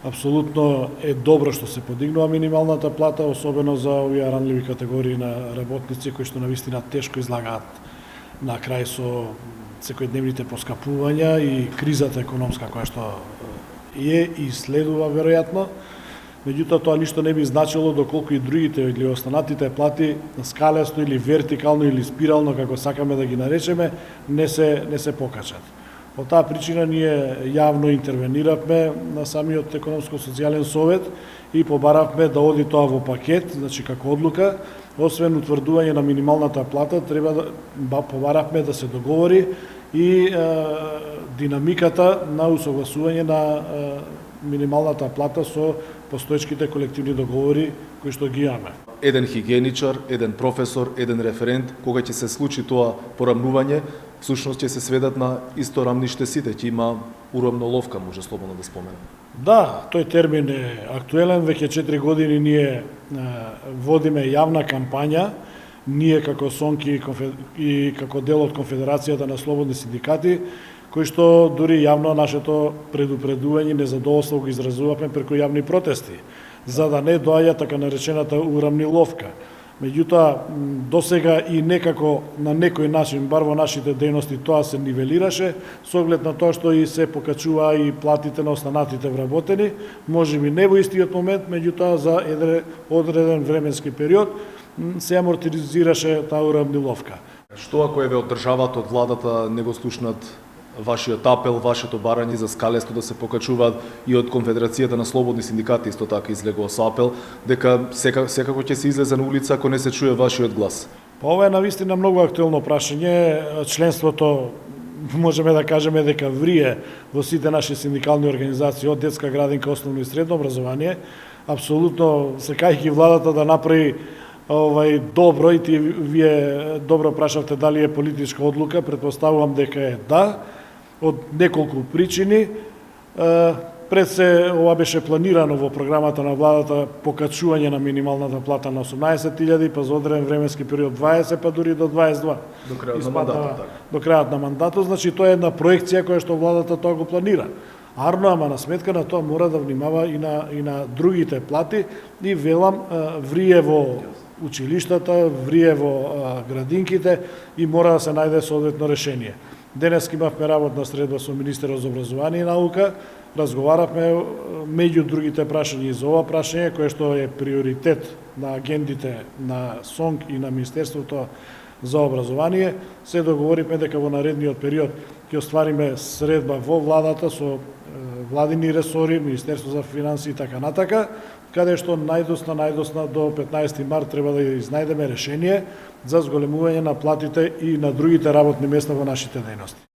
Апсолутно е добро што се подигнува минималната плата, особено за овие ранливи категории на работници кои што навистина тешко излагаат на крај со секојдневните поскапувања и кризата економска која што е и следува веројатно. Меѓутоа тоа ништо не би значило доколку и другите или останатите плати скалесто или вертикално или спирално, како сакаме да ги наречеме, не се покачат. По таа причина ние јавно интервениравме на самиот економско-социјален совет и побаравме да оди тоа во пакет, значи како одлука, освен утврдување на минималната плата, треба да побаравме да се договори и динамиката на усогласување на минималната плата со постоечките колективни договори кои што ги имаме. Еден хигиеничар, еден професор, еден референт, кога ќе се случи тоа порамнување, всушност ќе се сведат на исто рамниште сите, ќе има уравноловка, може слободно да споменам. Да, тој термин е актуелен, веќе 4 години ние водиме јавна кампања, ние како СОНК и како дел од Конфедерацијата на слободни синдикати, кои што дури јавно нашето предупредување и незадоволство го изразувавме преку јавни протести, за да не доаѓа така наречената урамниловка. Меѓутоа, досега и некако на некој начин, бар во нашите дејности, тоа се нивелираше, со оглед на тоа што и се покачува и платите на останатите вработени, можеби не во истиот момент, меѓутоа за одреден временски период се амортизираше таа урамниловка. Што ако еве од државата, од владата не го слушнат вашиот апел, вашето барање за скалесто да се покачуваат и од Конфедерацијата на слободни синдикати исто така излегува со апел дека секако ќе се излезе на улица ако не се чуе вашиот глас? Па ова е навистина многу актуелно прашање. Членството можеме да кажеме дека врие во сите наши синдикални организации од детска градинка, основно и средно образование. Апсолутно сакајќи владата да направи добро, и вие добро прашавте дали е политичка одлука, претпоставувам дека е да, од неколку причини. Пред се ова беше планирано во програмата на владата покачување на минималната плата на 18.000, па за одреден временски период 20, па дури до 22. До крајот на мандатот. До крајот на мандатот, значи тоа е една проекција која што владата тоа го планира. Арно, ама на сметка на тоа мора да внимава и на другите плати и велам врие во училиштата, врие во градинките и мора да се најде соодветно решение. Денес имавме работна средба со министерот за образование и наука, разговаравме меѓу другите прашања и за ова прашање, кое што е приоритет на агендите на СОНК и на Министерството за образование. Се договоривме дека во наредниот период ќе оствариме средба во владата со владини ресори, Министерство за финансии и така натака, каде што најдосна до 15 март треба да изнајдеме решение за зголемување на платите и на другите работни места во нашите дејности.